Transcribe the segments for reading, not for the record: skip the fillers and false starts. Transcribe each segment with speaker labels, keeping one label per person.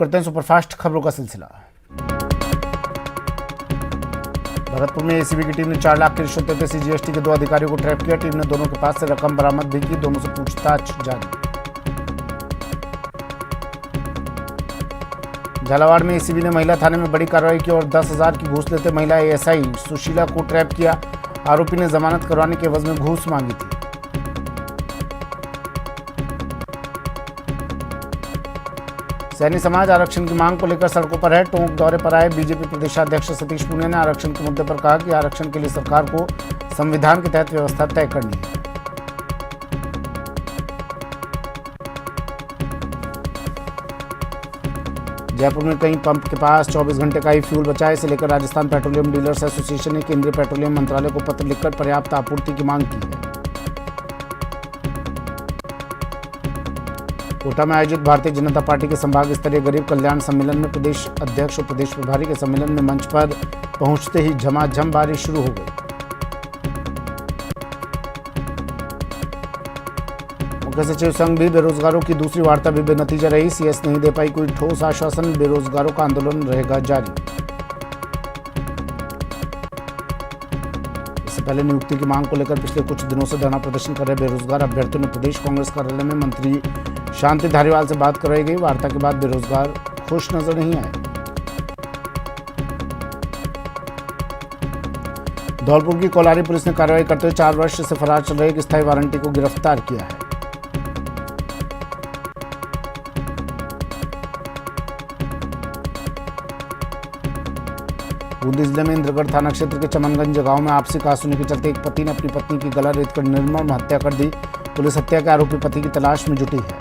Speaker 1: करते हैं सुपरफास्ट खबरों का सिलसिला। भरतपुर में एसीबी की टीम ने 4 लाख की रिश्वत देते सीजीएसटी के 2 अधिकारियों को ट्रैप किया। टीम ने दोनों के पास से रकम बरामद भी की। दोनों से पूछताछ जारी। झालावाड़ में एसीबी ने महिला थाने में बड़ी कार्रवाई की और 10,000 की घूस लेते महिला एएसआई सुशीला को ट्रैप किया। आरोपी ने जमानत करवाने के एवज में घूस मांगी थी। सैनी समाज आरक्षण की मांग को लेकर सड़कों पर है। टोंक दौरे पर आए बीजेपी प्रदेशाध्यक्ष सतीश पूनिया ने आरक्षण के मुद्दे पर कहा कि आरक्षण के लिए सरकार को संविधान के तहत व्यवस्था तय करनी है। जयपुर में कई पंप के पास 24 घंटे का ही फ्यूल बचा है। इसे लेकर राजस्थान पेट्रोलियम डीलर्स एसोसिएशन ने केंद्रीय पेट्रोलियम मंत्रालय को पत्र लिखकर पर्याप्त आपूर्ति की मांग की है। कोटा में आयोजित भारतीय जनता पार्टी के संभाग स्तरीय गरीब कल्याण सम्मेलन में प्रदेश अध्यक्ष और प्रदेश प्रभारी के सम्मेलन में मंच पर पहुंचते ही झमाझम बारिश शुरू हो गई। मुख्य सचिव संघ भी बेरोजगारों की दूसरी वार्ता भी बेनतीजा रही। सीएस नहीं दे पाई कोई ठोस आश्वासन। बेरोजगारों का आंदोलन रहेगा जारी। इससे पहले नियुक्ति की मांग को लेकर पिछले कुछ दिनों से धरना प्रदर्शन कर रहे बेरोजगार अभ्यर्थियों ने प्रदेश कांग्रेस कार्यालय में मंत्री शांति धारीवाल से बात करवाई गई। वार्ता के बाद बेरोजगार खुश नजर नहीं आए। धौलपुर की कोलारी पुलिस ने कार्रवाई करते हुए 4 वर्ष से फरार चल रहे एक स्थायी वारंटी को गिरफ्तार किया है। बूंदी जिले में इंद्रगढ़ थाना क्षेत्र के चमनगंज गांव में आपसी कहासुनी के चलते एक पति ने अपनी पत्नी की गला रेतकर निर्मम हत्या कर दी। पुलिस हत्या के आरोपी पति की तलाश में जुटी है।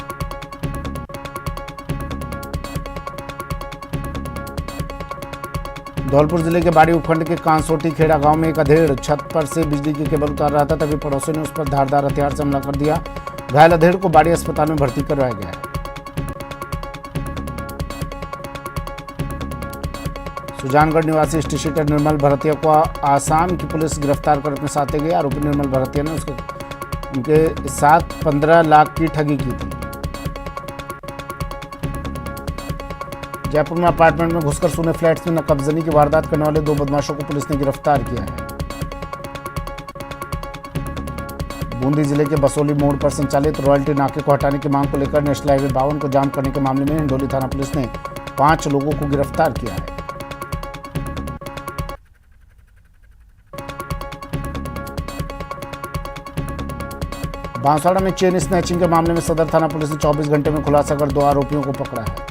Speaker 1: धौलपुर जिले के बाड़ी उपखंड के कांसोटी खेड़ा गांव में एक अधेड़ छत पर से बिजली के केबल उतार रहा था, तभी पड़ोसियों ने उस पर धारदार हथियार से हमला कर दिया। घायल अधेड़ को बाड़ी अस्पताल में भर्ती करवाया गया है। सुजानगढ़ निवासी स्टेशिटर निर्मल भरतिया को आसाम की पुलिस गिरफ्तार कर अपने साथ ले गई। आरोपी निर्मल भरतिया ने उनके साथ 15 लाख की ठगी की थी। जयपुर में अपार्टमेंट में घुसकर सोने फ्लैट्स में नकबजनी की वारदात करने वाले 2 बदमाशों को पुलिस ने गिरफ्तार किया है। बूंदी जिले के बसोली मोड़ पर संचालित रॉयल्टी नाके को हटाने की मांग को लेकर नेशनल हाईवे 52 को जाम करने के मामले में हिंडोली थाना पुलिस ने 5 लोगों को गिरफ्तार किया है। बांसवाड़ा में चेन स्नैचिंग के मामले में सदर थाना पुलिस ने 24 घंटे में खुलासा कर 2 आरोपियों को पकड़ा है।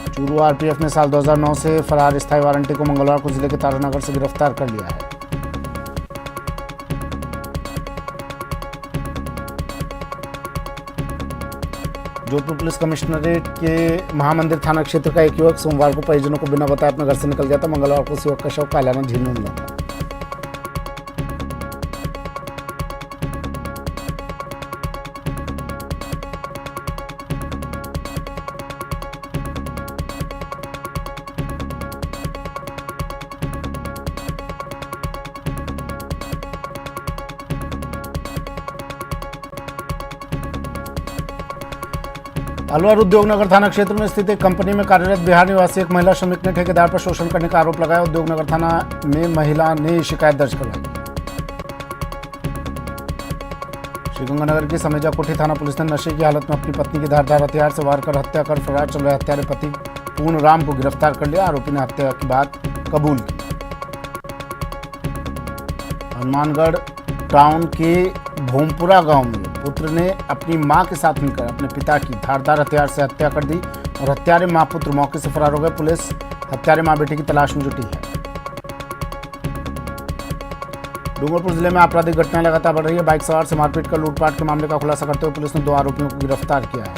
Speaker 1: चूरू आरपीएफ ने साल 2009 से फरार स्थायी वारंटी को मंगलवार को जिले के तारानगर से गिरफ्तार कर लिया है। जोधपुर पुलिस कमिश्नरेट के महामंदिर थाना क्षेत्र का एक युवक सोमवार को परिजनों को बिना बताए अपने घर से निकल गया था। मंगलवार को उस युवक का शव कालाना झील में मिला था। अलवर उद्योगनगर थाना क्षेत्र में स्थित एक कंपनी में कार्यरत बिहार निवासी एक महिला श्रमिक ने ठेकेदार पर शोषण करने का आरोप लगाया। उद्योगनगर थाना में महिला ने शिकायत दर्ज करवाई। श्रीगंगानगर की समेजा कोठी थाना पुलिस ने नशे की हालत में अपनी पत्नी की धारदार हथियार से वार कर हत्या कर फरार चल रहे हत्यारे पति पूर्ण राम को गिरफ्तार कर लिया। आरोपी ने हत्या की बात कबूल की। हनुमानगढ़ टाउन के भोमपुरा गांव में पुत्र ने अपनी मां के साथ मिलकर अपने पिता की धारदार हथियार से हत्या कर दी और हत्यारे मां पुत्र मौके से फरार हो गए। पुलिस हत्यारे मां बेटे की तलाश में जुटी है। डूंगरपुर जिले में आपराधिक घटनाएं लगातार बढ़ रही है। बाइक सवार से मारपीट कर लूटपाट के मामले का खुलासा करते हुए पुलिस ने 2 आरोपियों को गिरफ्तार किया है।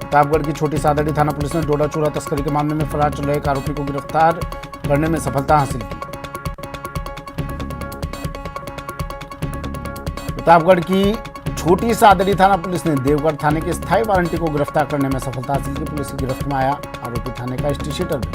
Speaker 1: प्रतापगढ़ की छोटी सादड़ी थाना पुलिस ने डोडा चूरा तस्करी के मामले में फरार चल रहे एक आरोपी को गिरफ्तार करने में सफलता हासिल की। प्रतापगढ़ की छोटी सादड़ी थाना पुलिस ने देवगढ़ थाने के स्थायी वारंटी को गिरफ्तार करने में सफलता हासिल की। पुलिस की गिरफ्त में आया आरोपी थाने का स्टेशिटर भी।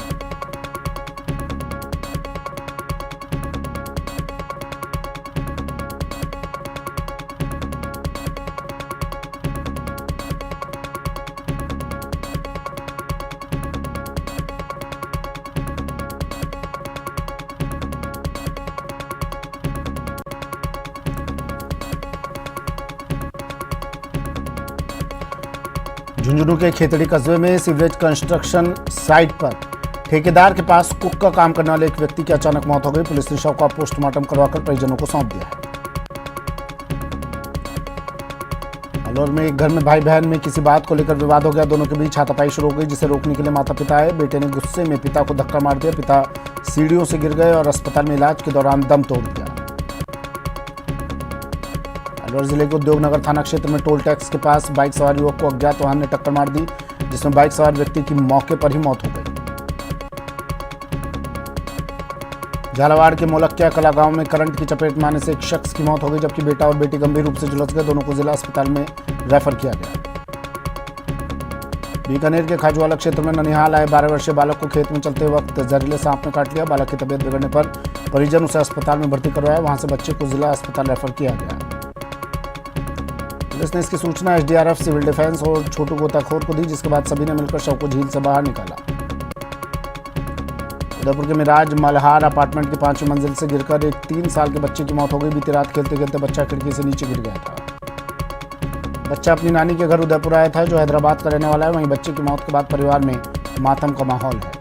Speaker 1: झुंझुनू के खेतड़ी कस्बे में सीवरेज कंस्ट्रक्शन साइट पर ठेकेदार के पास कुक का काम करने वाले एक व्यक्ति की अचानक मौत हो गई। पुलिस ने शव का पोस्टमार्टम करवाकर परिजनों को सौंप दिया है। अलवर में एक घर में भाई बहन में किसी बात को लेकर विवाद हो गया। दोनों के बीच हाथापाई शुरू हो गई, जिसे रोकने के लिए माता पिता आए। बेटे ने गुस्से में पिता को धक्का मार दिया। पिता सीढ़ियों से गिर गए और अस्पताल में इलाज के दौरान दम तोड़ दिया। अलवर जिले के उद्योग नगर थाना क्षेत्र में टोल टैक्स के पास बाइक सवार युवक को अज्ञात वाहन ने टक्कर मार दी, जिसमें बाइक सवार व्यक्ति की मौके पर ही मौत हो गई। झालावाड़ के मोलक्किया कला गांव में करंट की चपेट में आने से एक शख्स की मौत हो गई, जबकि बेटा और बेटी गंभीर रूप से झुलस गए। दोनों को जिला अस्पताल में रेफर किया गया। बीकानेर के खाजूवाला क्षेत्र में ननिहाल आए 12 वर्षीय बालक को खेत में चलते वक्त जहरीले सांप ने काट लिया। बालक की तबीयत बिगड़ने पर परिजन उसे अस्पताल में भर्ती करवाया। वहां से बच्चे को जिला अस्पताल रेफर किया गया। पुलिस ने इसकी सूचना एसडीआरएफ, सिविल डिफेंस और छोटू गोताखोर को दी, जिसके बाद सभी ने मिलकर शव को झील से बाहर निकाला। उदयपुर के मिराज मल्हार अपार्टमेंट की 5वीं मंजिल से गिरकर एक 3 साल के बच्चे की मौत हो गई। बीती रात खेलते खेलते बच्चा खिड़की से नीचे गिर गया था। बच्चा अपनी नानी के घर उदयपुर आया था, जो हैदराबाद का रहने वाला है। वहीं बच्चे की मौत के बाद परिवार में मातम का माहौल है।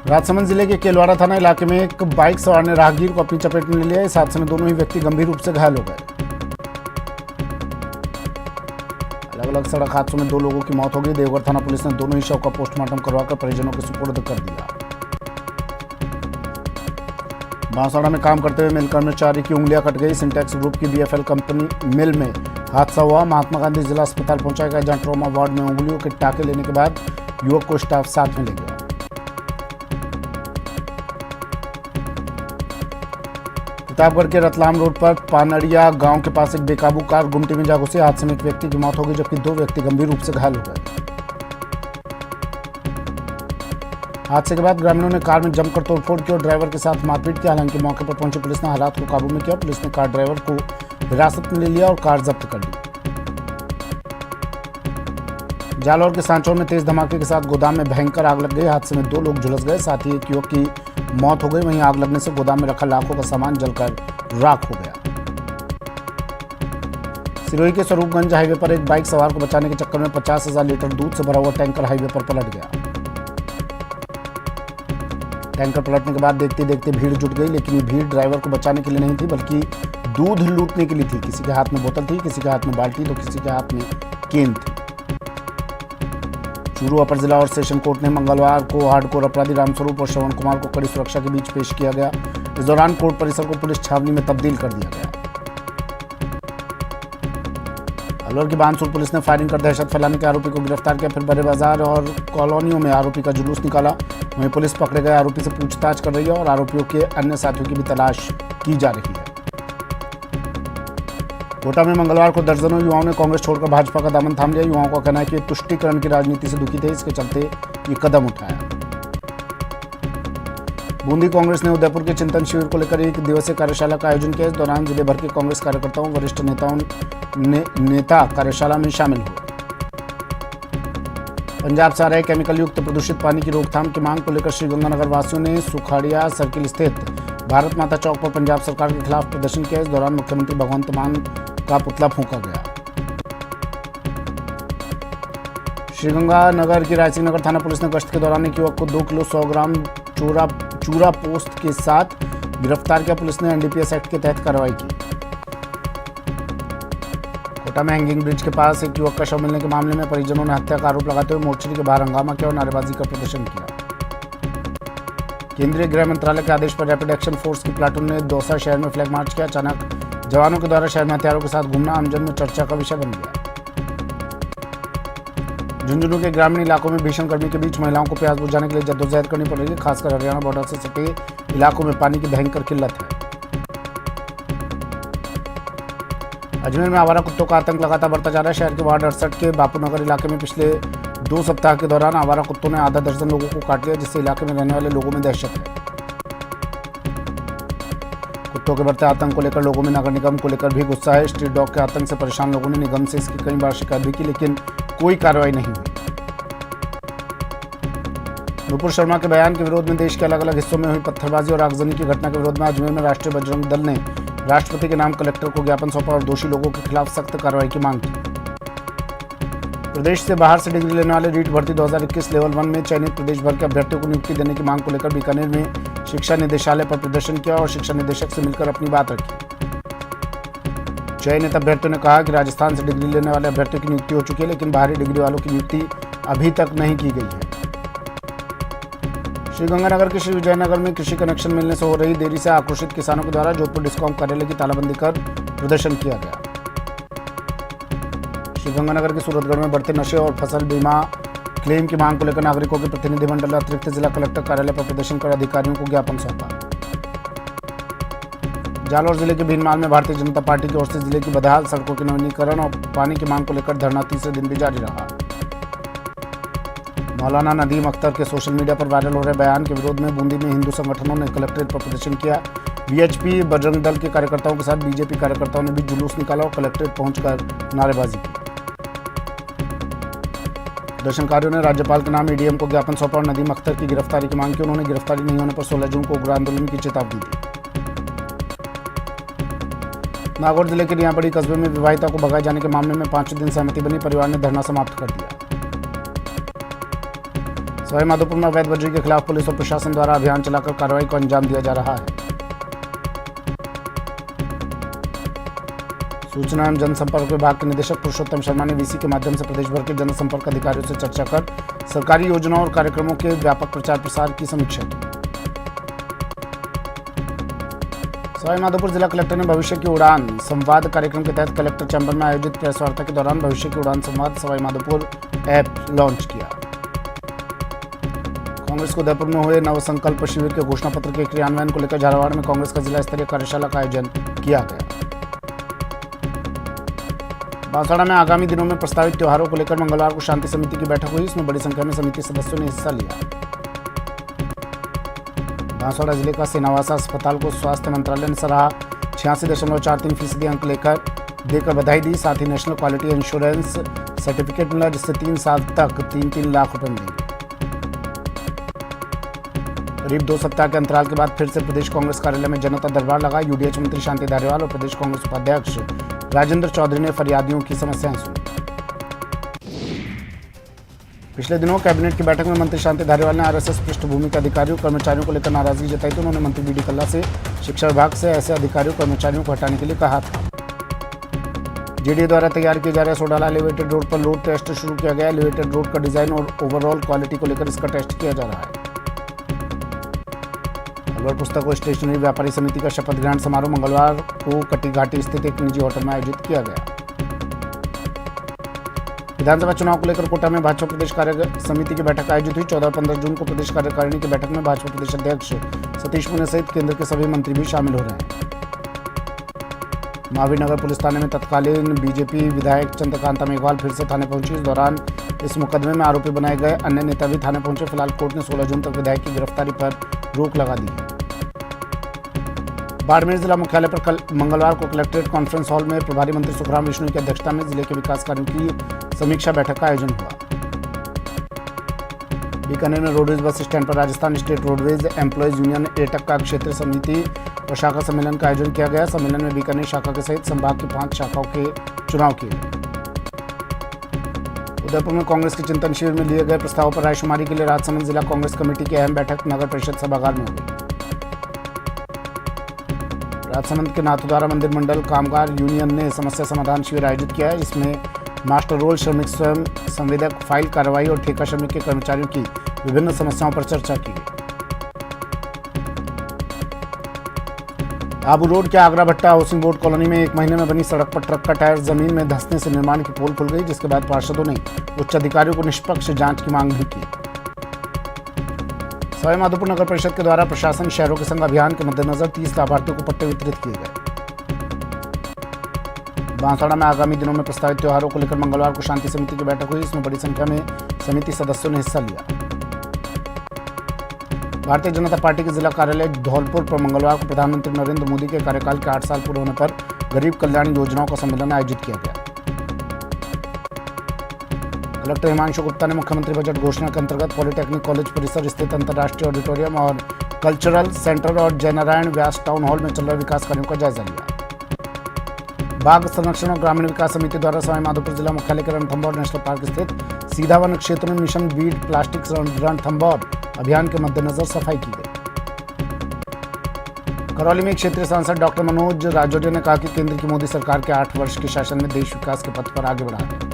Speaker 1: राजसमंद जिले के केलवाड़ा थाना इलाके में एक बाइक सवार ने राहगीर को अपनी चपेट में ले लिया। इस हादसे में दोनों ही व्यक्ति गंभीर रूप से घायल हो गए। अलग अलग सड़क हादसों में 2 लोगों की मौत हो गई। देवघर थाना पुलिस ने दोनों ही शव का पोस्टमार्टम करवाकर परिजनों के सुपुर्द कर दिया। बांसवाड़ा में काम करते हुए मिल कर्मचारी की उंगलियां कट गई। सिंटेक्स ग्रुप की बीएफएल कंपनी मिल में हादसा हुआ। महात्मा गांधी जिला अस्पताल पहुंचाया गया, जहां ट्रॉमा वार्ड में उंगलियों के टाके लेने के बाद युवक को स्टाफ साथ में ले गया। प्रतापगढ़ के रतलाम रोड पर पानड़िया गांव के पास एक बेकाबू कार गुमटी में जा घुसी। हादसे में एक व्यक्ति की मौत हो गई, जबकि 2 व्यक्ति गंभीर रूप से घायल हो गए। हादसे के बाद ग्रामीणों ने कार में जमकर तोड़फोड़ की और ड्राइवर के साथ मारपीट की। हालांकि मौके पर पहुंची पुलिस ने हालात को काबू में किया। पुलिस ने कार ड्राइवर को हिरासत में ले लिया और कार जब्त कर ली। जालौर के सांचौर में तेज धमाके के साथ गोदाम में भयंकर आग लग गई। हादसे में 2 लोग झुलस गए, साथ ही एक युवक की मौत हो गई। वहीं आग लगने से गोदाम में रखा लाखों का सामान जलकर राख हो गया। सिरोही के स्वरूपगंज हाईवे पर एक बाइक सवार को बचाने के चक्कर में 50,000 लीटर दूध से भरा हुआ टैंकर हाईवे पर पलट गया। टैंकर पलटने के बाद देखते देखते भीड़ जुट गई, लेकिन ये भीड़ ड्राइवर को बचाने के लिए नहीं थी, बल्कि दूध लूटने के लिए थी। किसी के हाथ में बोतल थी, किसी के हाथ में बाल्टी, तो किसी के हाथ में केन थी। चूरू अपर जिला और सेशन कोर्ट ने मंगलवार को हार्डकोर अपराधी रामस्वरूप और श्रवण कुमार को कड़ी सुरक्षा के बीच पेश किया गया। इस दौरान कोर्ट परिसर को पुलिस छावनी में तब्दील कर दिया गया। अलवर की बानसूर पुलिस ने फायरिंग कर दहशत फैलाने के आरोपी को गिरफ्तार किया। फिर बड़े बाजार और कॉलोनियों में आरोपी का जुलूस निकाला। वहीं पुलिस पकड़े गए आरोपी से पूछताछ कर रही है और आरोपियों के अन्य साथियों की भी तलाश की जा रही है। कोटा में मंगलवार को दर्जनों युवाओं ने कांग्रेस छोड़कर भाजपा का दामन थाम लिया। युवाओं का कहना है कि तुष्टीकरण की राजनीति से दुखी थे, इसके चलते ये कदम उठाया। बूंदी कांग्रेस ने उदयपुर के चिंतन शिविर को लेकर 1 दिवसीय कार्यशाला का आयोजन किया। इस दौरान जिले भर के कांग्रेस कार्यकर्ताओं, वरिष्ठ नेता कार्यशाला में शामिल हुए। पंजाब से आ रहे केमिकल युक्त प्रदूषित पानी की रोकथाम की मांग को लेकर श्रीगंगानगर वासियों ने सुखाड़िया सर्किल स्थित भारत माता चौक पर पंजाब सरकार के खिलाफ प्रदर्शन किया। इस दौरान मुख्यमंत्री भगवंत मान का पुतला फूंका गया। श्रीगंगानगर की रायसिंह नगर थाना पुलिस ने गश्त के दौरान एक युवक को 2 किलो 100 ग्राम चूरा पोस्त के साथ गिरफ्तार किया। पुलिस ने एनडीपीएस एक्ट के तहत कार्रवाई की। कोटा में हैंगिंग ब्रिज के पास एक युवक का शव मिलने के मामले में परिजनों ने हत्या का आरोप लगाते हुए मोर्चरी के बाहर हंगामा किया और नारेबाजी का प्रदर्शन किया। केंद्रीय गृह मंत्रालय के आदेश पर रैपिड एक्शन फोर्स की प्लाटून ने दौसा शहर में फ्लैग मार्च किया। अचानक जवानों के द्वारा शहर में हथियारों के साथ घूमना आमजन में चर्चा का विषय बन गया। झुंझुनू के ग्रामीण इलाकों में भीषण गर्मी के बीच महिलाओं को प्यास बुझाने के लिए जद्दोजहद करनी पड़ रही है। खासकर हरियाणा बॉर्डर से सटे इलाकों में पानी की भयंकर किल्लत है। अजमेर में आवारा कुत्तों का आतंक लगातार बढ़ता जा रहा है। शहर के वार्ड 68 के बापूनगर इलाके में पिछले 2 सप्ताह के दौरान आवारा कुत्तों ने आधा दर्जन लोगों को काट लिया, जिससे इलाके में रहने वाले लोगों में दहशत है। कुत्तों के बढ़ते आतंक को लेकर लोगों में नगर निगम को लेकर भी गुस्सा है। स्ट्रीट डॉग के आतंक से परेशान लोगों ने निगम से इसकी कई बार शिकायत भी की, लेकिन कोई कार्रवाई नहीं हुई। नुपुर शर्मा के बयान के विरोध में देश के अलग अलग हिस्सों में हुई पत्थरबाजी और आगजनी की घटना के विरोध में अजमेर में राष्ट्रीय बजरंग दल ने राष्ट्रपति के नाम कलेक्टर को ज्ञापन सौंपा और दोषी लोगों के खिलाफ सख्त कार्रवाई की मांग की। प्रदेश से बाहर से डिग्री लेने वाले रीट भर्ती 2021 लेवल 1 में चयनित प्रदेश भर के अभ्यर्थियों को नियुक्ति देने की मांग को लेकर बीकानेर में शिक्षा निदेशालय पर प्रदर्शन किया और शिक्षा निदेशक से मिलकर अपनी बात रखी। चयनित अभ्यर्थियों ने कहा कि राजस्थान से डिग्री लेने वाले अभ्यर्थियों की नियुक्ति हो चुकी है, लेकिन बाहरी डिग्री वालों की नियुक्ति अभी तक नहीं की गई है। श्रीगंगानगर के श्री विजयनगर में कृषि कनेक्शन मिलने से हो रही देरी से आक्रोशित किसानों के द्वारा जोधपुर डिस्कॉम कार्यालय की तालाबंदी कर प्रदर्शन किया गया। श्रीगंगानगर के सूरतगढ़ में बढ़ते नशे और फसल बीमा क्लेम की मांग को लेकर नागरिकों के प्रतिनिधिमंडल अतिरिक्त जिला कलेक्टर कार्यालय पर प्रदर्शन कर अधिकारियों को ज्ञापन सौंपा। जालौर जिले के भीनमाल में भारतीय जनता पार्टी की ओर से जिले की बदहाल सड़कों के नवीनीकरण और पानी की मांग को लेकर धरना तीसरे दिन भी जारी रहा। मौलाना नदीम अख्तर के सोशल मीडिया पर वायरल हो रहे बयान के विरोध में बूंदी में हिंदू संगठनों ने कलेक्ट्रेट पर प्रदर्शन किया। वीएचपी बजरंग दल के कार्यकर्ताओं के साथ बीजेपी कार्यकर्ताओं ने भी जुलूस निकाला और कलेक्ट्रेट पहुंचकर नारेबाजी की। प्रदर्शनकारियों ने राज्यपाल के नाम एडीएम को ज्ञापन सौंपा और नदीम अख्तर की गिरफ्तारी की मांग की। उन्होंने गिरफ्तारी नहीं होने पर 16 जून को उग्र आंदोलन की चेतावनी दी। नागौर जिले के रियापड़ी कस्बे में विवाहिता को भगाए जाने के मामले में 5 दिन सहमति बनी, परिवार ने धरना समाप्त कर दिया। सवाई माधोपुर में अवैध बजरी के खिलाफ पुलिस और प्रशासन द्वारा अभियान चलाकर कार्रवाई को अंजाम दिया जा रहा है। सूचना एवं जनसंपर्क विभाग के निदेशक पुरुषोत्तम शर्मा ने वीसी के माध्यम से प्रदेश भर के जनसंपर्क अधिकारियों से चर्चा कर सरकारी योजनाओं और कार्यक्रमों के व्यापक प्रचार प्रसार की समीक्षा की। सवाई माधोपुर जिला कलेक्टर ने भविष्य की उड़ान संवाद कार्यक्रम के तहत कलेक्टर चैम्बर में आयोजित प्रेस वार्ता के दौरान भविष्य की उड़ान संवाद सवाई माधोपुर ऐप लॉन्च किया। कांग्रेस को उदयपुर में हुए नव संकल्प शिविर के घोषणा पत्र के क्रियान्वयन को लेकर झालावाड़ में कांग्रेस का जिला स्तरीय कार्यशाला का आयोजन किया गया। बांसवाड़ा में आगामी दिनों में प्रस्तावित त्योहारों को लेकर मंगलवार को शांति समिति की बैठक हुई। इसमें बड़ी संख्या में समिति सदस्यों ने हिस्सा लिया। बांसवाड़ा जिले का सेनावासा अस्पताल को स्वास्थ्य मंत्रालय ने सराहा। 86.43% अंक देकर बधाई दी। साथ ही नेशनल क्वालिटी इंश्योरेंस सर्टिफिकेट मिला, जिससे 3 साल तक 3-3 लाख रुपए मिलेंगे। करीब 2 सप्ताह के अंतराल के बाद फिर से प्रदेश कांग्रेस कार्यालय में जनता दरबार लगा। यूडीएच मंत्री शांति धारीवाल और प्रदेश कांग्रेस उपाध्यक्ष राजेंद्र चौधरी ने फरियादियों की समस्याएं सुनी। पिछले दिनों कैबिनेट की बैठक में मंत्री शांति धारीवाल ने आरएसएस पृष्ठभूमि के अधिकारियों कर्मचारियों को लेकर नाराजगी जताई तो उन्होंने मंत्री बीडी कल्ला से शिक्षा विभाग से ऐसे अधिकारियों कर्मचारियों को हटाने के लिए कहा था। जेडीए द्वारा तैयार किए जा रहे सोडाला एलिवेटेड रोड पर लोड टेस्ट शुरू किया गया। एलिवेटेड रोड का डिजाइन और ओवरऑल क्वालिटी को लेकर इसका टेस्ट किया जा रहा है। अलवर पुस्तक और स्टेशनरी व्यापारी समिति का शपथ ग्रहण समारोह मंगलवार को कटीघाटी स्थित एक निजी होटल में आयोजित किया गया। विधानसभा चुनाव को लेकर कोटा में भाजपा प्रदेश कार्य समिति की बैठक आयोजित हुई। 14 और 15 जून को प्रदेश कार्यकारिणी की बैठक में भाजपा प्रदेश अध्यक्ष सतीश पुनिया सहित केंद्र के सभी मंत्री भी शामिल हो रहे हैं। महावीर नगर पुलिस थाने में तत्कालीन बीजेपी विधायक चंद्रकांता मेघवाल फिर से थाने पहुंची। इस दौरान इस मुकदमे में आरोपी बनाए गए अन्य नेता भी थाने पहुंचे। फिलहाल कोर्ट ने 16 जून तक विधायक की गिरफ्तारी पर रोक लगा दी है। बाड़मेर जिला मुख्यालय पर कल मंगलवार को कलेक्ट्रेट कॉन्फ्रेंस हॉल में प्रभारी मंत्री सुखराम विष्णु की अध्यक्षता में जिले के विकास कार्यों की समीक्षा बैठक का आयोजन हुआ। बीकानेर में रोडवेज बस स्टैंड पर Rajasthan state roadways employees union AITUC का क्षेत्रीय समिति और शाखा सम्मेलन का आयोजन किया गया। सम्मेलन में बीकानेर शाखा के सहित संभाग की 5 शाखाओं के चुनाव किए गए। उदयपुर में कांग्रेस के चिंतन शिविर में लिए गए प्रस्तावों पर रायशुमारी के लिए राजसमंद जिला कांग्रेस कमेटी की अहम बैठक नगर परिषद सभागार में हुई। राजसमंद के नाथद्वारा मंदिर मंडल कामगार यूनियन ने समस्या समाधान शिविर आयोजित किया है। इसमें मास्टर रोल श्रमिक स्वयं संवेदक फाइल कार्रवाई और ठेका श्रमिक के कर्मचारियों की विभिन्न समस्याओं पर चर्चा की गई। आबू रोड के आगरा भट्टा हाउसिंग बोर्ड कॉलोनी में 1 महीने में बनी सड़क पर ट्रक का टायर जमीन में धंसने से निर्माण की पोल खुल गई, जिसके बाद पार्षदों ने उच्च अधिकारियों को निष्पक्ष जांच की मांग भी की। सवाई माधोपुर नगर परिषद के द्वारा प्रशासन शहरों के संग अभियान के मद्देनजर 30 लाभार्थियों को पट्टे वितरित किए गए। बांसवाड़ा में आगामी दिनों में प्रस्तावित त्योहारों को लेकर मंगलवार को शांति समिति की बैठक हुई। इसमें बड़ी संख्या में समिति सदस्यों ने हिस्सा लिया। भारतीय जनता पार्टी के जिला कार्यालय धौलपुर पर मंगलवार को प्रधानमंत्री नरेंद्र मोदी के कार्यकाल के 8 साल पूरे होने पर गरीब कल्याण योजनाओं का सम्मेलन आयोजित किया गया। कलेक्टर हिमांशु गुप्ता ने मुख्यमंत्री बजट घोषणा के अंतर्गत पॉलिटेक्निक कॉलेज परिसर स्थित अंतर्राष्ट्रीय ऑडिटोरियम और कल्चरल सेंटर और जयनारायण व्यास टाउन हॉल में चल रहे विकास कार्यों का जायजा लिया। बाघ संरक्षण और ग्रामीण विकास समिति द्वारा सवाईमाधोपुर जिला मुख्यालय के रणथंभौर नेशनल पार्क स्थित सीधा वन क्षेत्र में मिशन बीट प्लास्टिक रणथंभौर अभियान के मद्देनजर सफाई की गई। करौली में क्षेत्रीय सांसद डॉक्टर मनोज राजौरिया ने कहा कि केंद्र की मोदी सरकार के 8 वर्ष के शासन में देश विकास के पथ पर आगे बढ़ा है।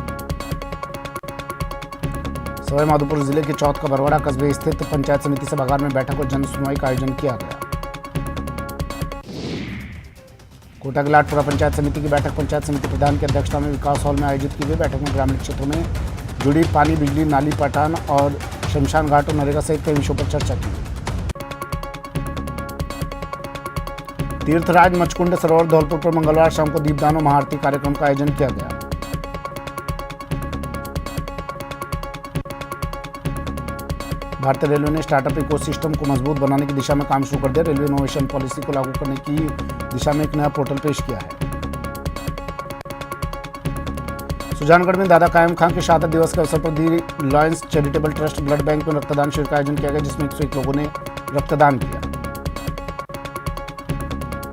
Speaker 1: सवाईमाधोपुर जिले के चौथ का बरवाड़ा कस्बे स्थित पंचायत समिति सभागार में बैठक और जन सुनवाई का आयोजन किया गया। कोटा के लाटपुरा पंचायत समिति की बैठक पंचायत समिति प्रधान की अध्यक्षता में विकास हॉल में आयोजित की गई। बैठक में ग्रामीण क्षेत्रों में जुड़ी पानी, बिजली, नाली पटान और शमशान घाट और नरेगा सहित कई विषयों पर चर्चा की। तीर्थराज मचकुंड सरोवर धौलपुर पर मंगलवार शाम को दीपदान और महाआरती कार्यक्रम का आयोजन किया गया। भारतीय रेलवे ने स्टार्टअप इकोसिस्टम को मजबूत बनाने की दिशा में काम शुरू कर दिया। रेलवे इनोवेशन पॉलिसी को लागू करने की दिशा में एक नया पोर्टल पेश किया है। सुजानगढ़ में दादा कायम खान के शहादत दिवस के अवसर पर the Lions charitable trust blood bank में रक्तदान शिविर का आयोजन किया गया, जिसमें 101 लोगों ने रक्तदान किया।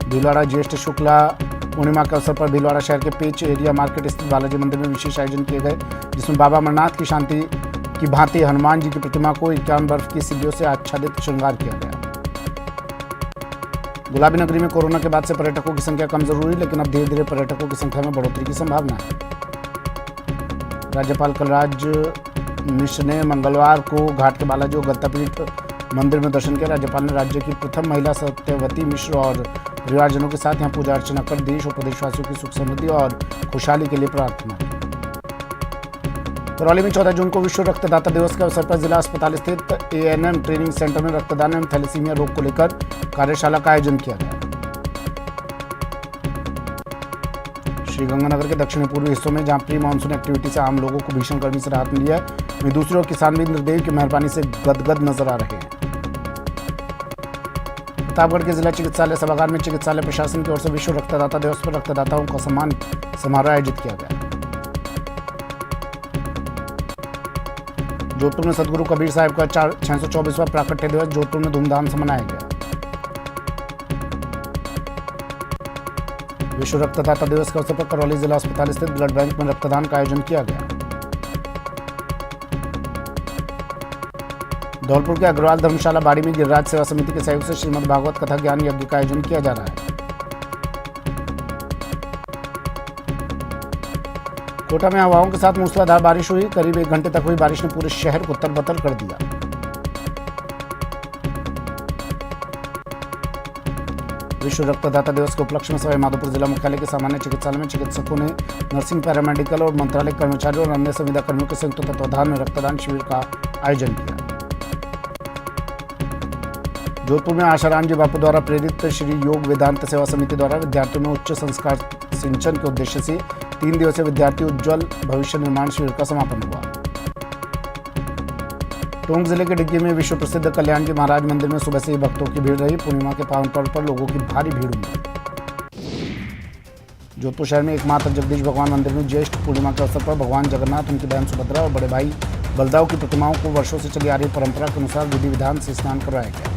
Speaker 1: भीलवाड़ा ज्येष्ठ शुक्ला पूर्णिमा के अवसर पर भीलवाड़ा शहर के पेच एरिया मार्केट स्थित बालाजी मंदिर में विशेष आयोजन किए गए, जिसमें बाबा अमरनाथ की शांति की भांति हनुमान जी की प्रतिमा को 51 बर्फ की सीढ़ियों से आच्छादित श्रृंगार किया गया। गुलाबी नगरी में कोरोना के बाद से पर्यटकों की संख्या कम जरूर हुई, लेकिन अब धीरे धीरे पर्यटकों की संख्या में बढ़ोतरी की संभावना है। राज्यपाल कलराज मिश्र ने मंगलवार को घाट के बालाजी और गत्तापीठ मंदिर में दर्शन किया। राज्यपाल ने राज्य की प्रथम महिला सत्यवती मिश्र और परिवारजनों के साथ यहां पूजा अर्चना कर देश और प्रदेशवासियों की सुख समृद्धि और खुशहाली के लिए प्रार्थना की। करौली में 14 जून को विश्व रक्तदाता दिवस के अवसर पर जिला अस्पताल स्थित ANM ट्रेनिंग सेंटर में रक्तदान एवं थैलेसीमिया रोग को लेकर कार्यशाला का आयोजन किया गया। श्रीगंगानगर के दक्षिणी पूर्वी हिस्सों में जहां प्री मानसून एक्टिविटी से आम लोगों को भीषण गर्मी से राहत मिली है, वहीं दूसरी ओर किसान भी इंद्रदेव की मेहरबानी से गदगद नजर आ रहे हैं। प्रतापगढ़ के जिला चिकित्सालय सभागार में चिकित्सालय प्रशासन की ओर से विश्व रक्तदाता दिवस पर रक्तदाताओं का सम्मान समारोह आयोजित किया गया। जोधपुर में सदगुरु कबीर साहब का 624वां प्राकट्य दिवस जोधपुर में धूमधाम से मनाया गया। विश्व रक्तदाता दिवस के अवसर पर करौली जिला अस्पताल स्थित ब्लड बैंक में रक्तदान का आयोजन किया गया। धौलपुर के अग्रवाल धर्मशाला बाड़ी में गिरिराज सेवा समिति के सहयोग से श्रीमद् भागवत कथा ज्ञान यज्ञ का आयोजन किया जा रहा है। कोटा में हवाओं के साथ मूसलाधार बारिश हुई। करीब 1 घंटे तक हुई बारिश ने पूरे शहर को तरबतर कर दिया। विश्व रक्तदाता दिवस के उपलक्ष्य में सवाईमाधोपुर जिला मुख्यालय के सामान्य चिकित्सालय में चिकित्सकों ने नर्सिंग, पैरामेडिकल और मंत्रालय कर्मचारियों और अन्य संविदा कर्मियों के संयुक्त तत्वाधान में रक्तदान शिविर का आयोजन किया। जोधपुर में आशाराम जी बापू द्वारा प्रेरित श्री योग वेदांत सेवा समिति द्वारा विद्यार्थियों में उच्च संस्कार सिंचन के उद्देश्य से 3 दिवसीय विद्यार्थी उज्ज्वल भविष्य निर्माण शिविर का समापन हुआ। टोंक जिले के डिग्गी में विश्व प्रसिद्ध कल्याण जी महाराज मंदिर में सुबह से ही भक्तों की भीड़ रही। पूर्णिमा के पावन पर्व पर लोगों की भारी भीड़ उमड़ी। जोधपुर शहर में एकमात्र जगदीश भगवान मंदिर में ज्येष्ठ पूर्णिमा के अवसर पर भगवान जगन्नाथ, उनकी बहन सुभद्रा और बड़े भाई बलदाऊ की प्रतिमाओं को वर्षों से चली आ रही परंपरा के अनुसार विधि विधान से स्नान करवाया गया।